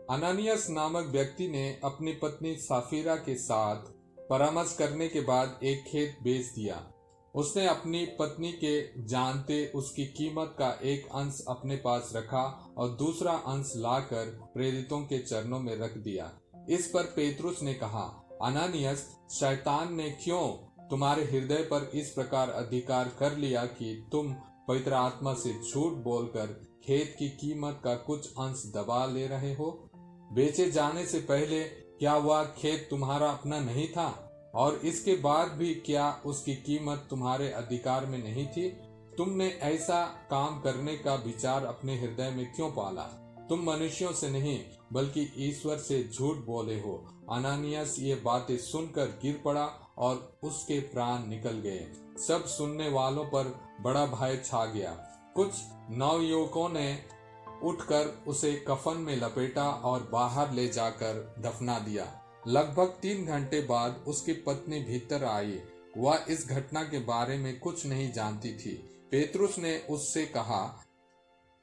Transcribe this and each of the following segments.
अनानियास नामक व्यक्ति ने अपनी पत्नी साफीरा के साथ परामर्श करने के बाद एक खेत बेच दिया। उसने अपनी पत्नी के जानते उसकी कीमत का एक अंश अपने पास रखा और दूसरा अंश लाकर प्रेरितों के चरणों में रख दिया। इस पर पेतरुस ने कहा, अनानियास, शैतान ने क्यों तुम्हारे हृदय पर इस प्रकार अधिकार कर लिया कि तुम पवित्र आत्मा से झूठ बोलकर खेत की कीमत का कुछ अंश दबा ले रहे हो? बेचे जाने से पहले क्या वह खेत तुम्हारा अपना नहीं था? और इसके बाद भी क्या उसकी कीमत तुम्हारे अधिकार में नहीं थी? तुमने ऐसा काम करने का विचार अपने हृदय में क्यों पाला? तुम मनुष्यों से नहीं बल्कि ईश्वर से झूठ बोले हो। अनानियास ये बातें सुनकर गिर पड़ा और उसके प्राण निकल गए। सब सुनने वालों पर बड़ा भय छा गया। कुछ नवयुवकों ने उठकर उसे कफन में लपेटा और बाहर ले जाकर दफना दिया। लगभग 3 घंटे बाद उसकी पत्नी भीतर आई। वह इस घटना के बारे में कुछ नहीं जानती थी। पेतरुस ने उससे कहा,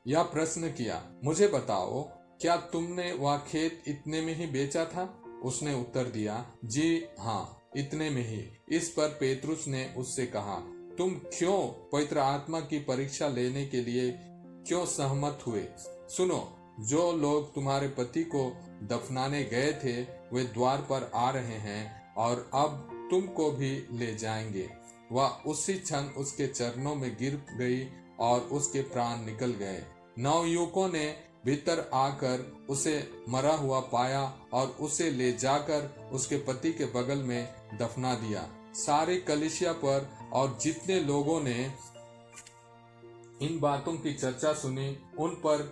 यह प्रश्न किया, मुझे बताओ, क्या तुमने वह खेत इतने में ही बेचा था? उसने उत्तर दिया, जी हाँ, इतने में ही। इस पर पेतरुस ने उससे कहा, तुम क्यों पवित्र आत्मा की परीक्षा लेने के लिए क्यों सहमत हुए? सुनो, जो लोग तुम्हारे पति को दफनाने गए थे वे द्वार पर आ रहे हैं और अब तुमको भी ले जाएंगे। वह उसी क्षण उसके चरणों में गिर गई और उसके प्राण निकल गए। नवयुवकों ने भीतर आकर उसे मरा हुआ पाया और उसे ले जाकर उसके पति के बगल में दफना दिया। सारी कलीसिया पर और जितने लोगों ने इन बातों की चर्चा सुनी उन पर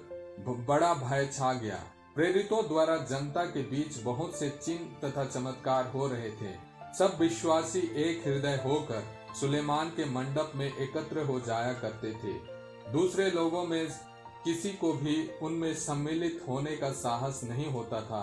बड़ा भय छा गया। प्रेरितों द्वारा जनता के बीच बहुत से चिन्ह तथा चमत्कार हो रहे थे। सब विश्वासी एक हृदय होकर सुलेमान के मंडप में एकत्र हो जाया करते थे। दूसरे लोगों में किसी को भी उनमें सम्मिलित होने का साहस नहीं होता था।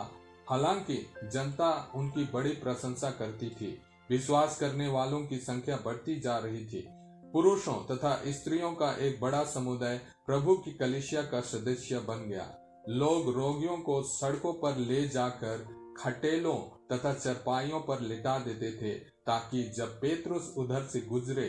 हालांकि जनता उनकी बड़ी प्रशंसा करती थी। विश्वास करने वालों की संख्या बढ़ती जा रही थी। पुरुषों तथा स्त्रियों का एक बड़ा समुदाय प्रभु की कलीसिया का सदस्य बन गया। लोग रोगियों को सड़कों पर ले जाकर खटेलों तथा चरपाइयों पर लिटा देते थे, ताकि जब पेतरुस उधर से गुजरे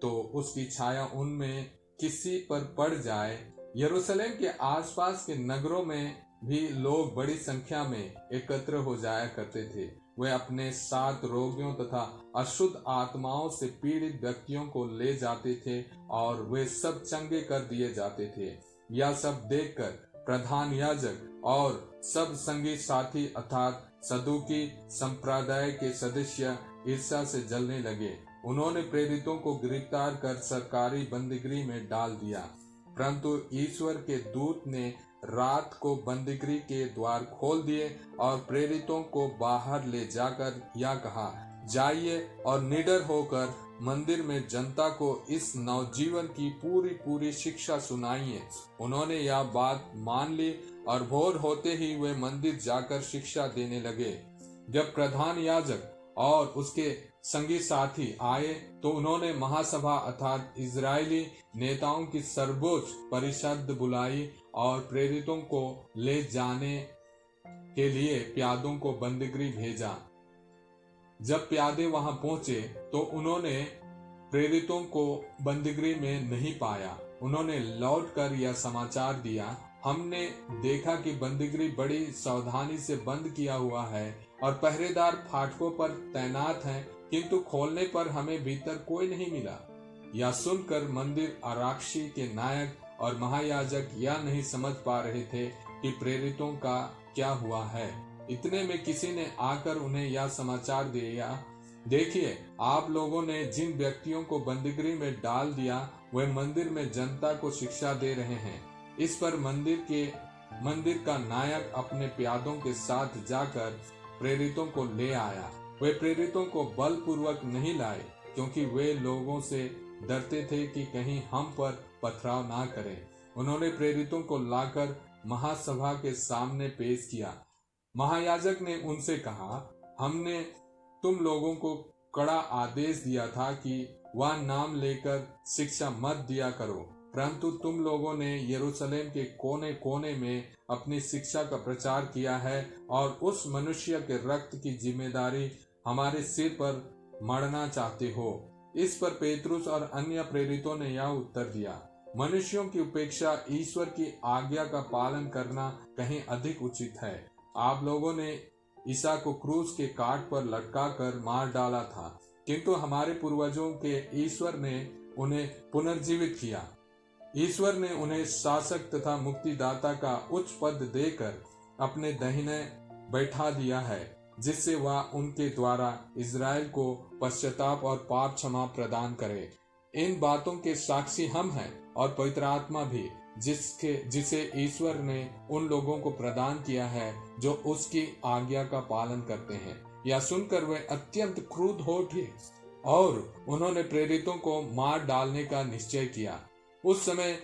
तो उसकी छाया उनमें किसी पर पड़ जाए। यरूशलेम के आसपास के नगरों में भी लोग बड़ी संख्या में एकत्र हो जाया करते थे। वे अपने साथ रोगियों तथा अशुद्ध आत्माओं से पीड़ित व्यक्तियों को ले जाते थे और वे सब चंगे कर दिए जाते थे। यह सब देखकर प्रधान याजक और सब संगी साथी अर्थात सदूकी संप्रदाय के सदस्य ईर्ष्या से जलने लगे। उन्होंने प्रेरितों को गिरफ्तार कर सरकारी बंदीगृह में डाल दिया। परंतु ईश्वर के दूत ने रात को बंदीगृह के द्वार खोल दिए और प्रेरितों को बाहर ले जाकर यह कहा, जाइए और निडर होकर मंदिर में जनता को इस नवजीवन की पूरी शिक्षा सुनाइए। उन्होंने यह बात मान ली और भोर होते ही वे मंदिर जाकर शिक्षा देने लगे। जब प्रधान याजक और उसके संगी साथी आए तो उन्होंने महासभा अर्थात इजरायली नेताओं की सर्वोच्च परिषद बुलाई और प्रेरितों को ले जाने के लिए प्यादों को बंदीगृह भेजा। जब प्यादे वहां पहुंचे तो उन्होंने प्रेरितों को बंदीगृह में नहीं पाया। उन्होंने लौटकर यह समाचार दिया, हमने देखा कि बंदीगृह बड़ी सावधानी से बंद किया हुआ है और पहरेदार फाटकों पर तैनात हैं, किंतु खोलने पर हमें भीतर कोई नहीं मिला। यह सुनकर मंदिर आरक्षी के नायक और महायाजक यह नहीं समझ पा रहे थे कि प्रेरितों का क्या हुआ है। इतने में किसी ने आकर उन्हें यह समाचार दिया, देखिए, आप लोगों ने जिन व्यक्तियों को बंदीगृह में डाल दिया वे मंदिर में जनता को शिक्षा दे रहे हैं। इस पर मंदिर का नायक अपने प्यादों के साथ जाकर प्रेरितों को ले आया। वे प्रेरितों को बलपूर्वक नहीं लाए, क्योंकि वे लोगों से डरते थे कि कहीं हम पर पथराव ना करें। उन्होंने प्रेरितों को लाकर महासभा के सामने पेश किया। महायाजक ने उनसे कहा, हमने तुम लोगों को कड़ा आदेश दिया था कि वह नाम लेकर शिक्षा मत दिया करो, परंतु तुम लोगों ने यरूशलेम के कोने कोने में अपनी शिक्षा का प्रचार किया है और उस मनुष्य के रक्त की जिम्मेदारी हमारे सिर पर मढ़ना चाहते हो। इस पर पेतरुस और अन्य प्रेरितों ने यह उत्तर दिया, मनुष्यों की उपेक्षा ईश्वर की आज्ञा का पालन करना कहीं अधिक उचित है। आप लोगों ने ईसा को क्रूस के काट पर लटकाकर मार डाला था, किंतु हमारे पूर्वजों के ईश्वर ने उन्हें पुनर्जीवित किया। ईश्वर ने उन्हें शासक तथा मुक्तिदाता का उच्च पद देकर अपने दाहिने बैठा दिया है, जिससे वह उनके द्वारा इज़राइल को पश्चाताप और पाप क्षमा प्रदान करे। इन बातों के साक्षी हम हैं और पवित्र आत्मा भी, जिसे ईश्वर ने उन लोगों को प्रदान किया है जो उसकी आज्ञा का पालन करते हैं। यह सुनकर वे अत्यंत क्रुद्ध हो उठे और उन्होंने प्रेरितों को मार डालने का निश्चय किया। उस समय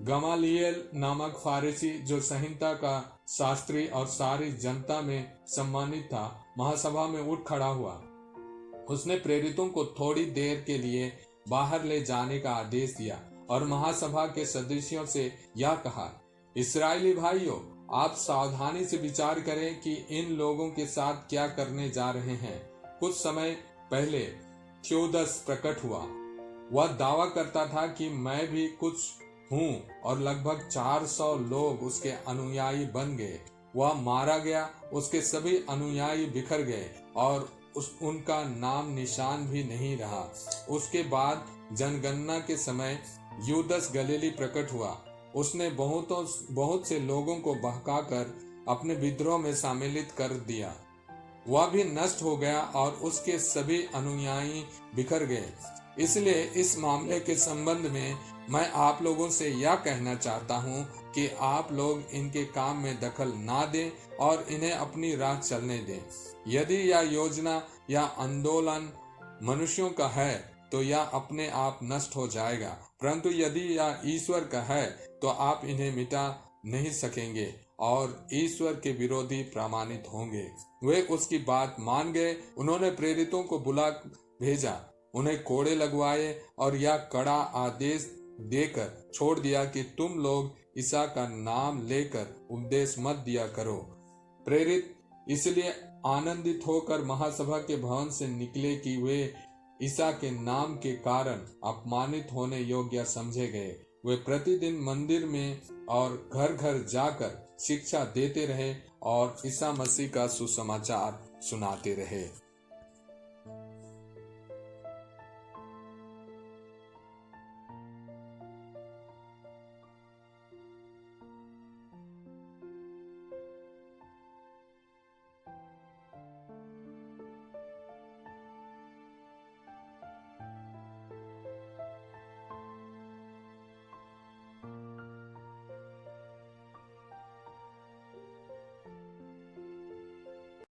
गमालिएल नामक फारिसी, जो संहिता का शास्त्री और सारी जनता में सम्मानित था, महासभा में उठ खड़ा हुआ। उसने प्रेरितों को थोड़ी देर के लिए बाहर ले जाने का आदेश दिया और महासभा के सदस्यों से यह कहा, इस्राएली भाइयों, आप सावधानी से विचार करें कि इन लोगों के साथ क्या करने जा रहे हैं। कुछ समय पहले थ्योदस प्रकट हुआ। वह दावा करता था कि मैं भी कुछ हूँ और लगभग 400 लोग उसके अनुयायी बन गए। वह मारा गया, उसके सभी अनुयायी बिखर गए और उनका नाम निशान भी नहीं रहा। उसके बाद जनगणना के समय यूदस गलीली प्रकट हुआ। उसने बहुत से लोगों को बहकाकर अपने विद्रोह में सम्मिलित कर दिया। वह भी नष्ट हो गया और उसके सभी अनुयायी बिखर गए। इसलिए इस मामले के संबंध में मैं आप लोगों से यह कहना चाहता हूँ कि आप लोग इनके काम में दखल ना दें और इन्हें अपनी राह चलने दें। यदि यह योजना या आंदोलन मनुष्यों का है तो यह अपने आप नष्ट हो जाएगा, परंतु यदि यह ईश्वर का है तो आप इन्हें मिटा नहीं सकेंगे और ईश्वर के विरोधी प्रमाणित होंगे। वे उसकी बात मान गए। उन्होंने प्रेरितों को बुला भेजा, उन्हें कोड़े लगवाए और यह कड़ा आदेश देकर छोड़ दिया कि तुम लोग ईसा का नाम लेकर उपदेश मत दिया करो। प्रेरित इसलिए आनंदित होकर महासभा के भवन से निकले कि वे ईसा के नाम के कारण अपमानित होने योग्य समझे गए। वे प्रतिदिन मंदिर में और घर घर जाकर शिक्षा देते रहे और ईसा मसीह का सुसमाचार सुनाते रहे।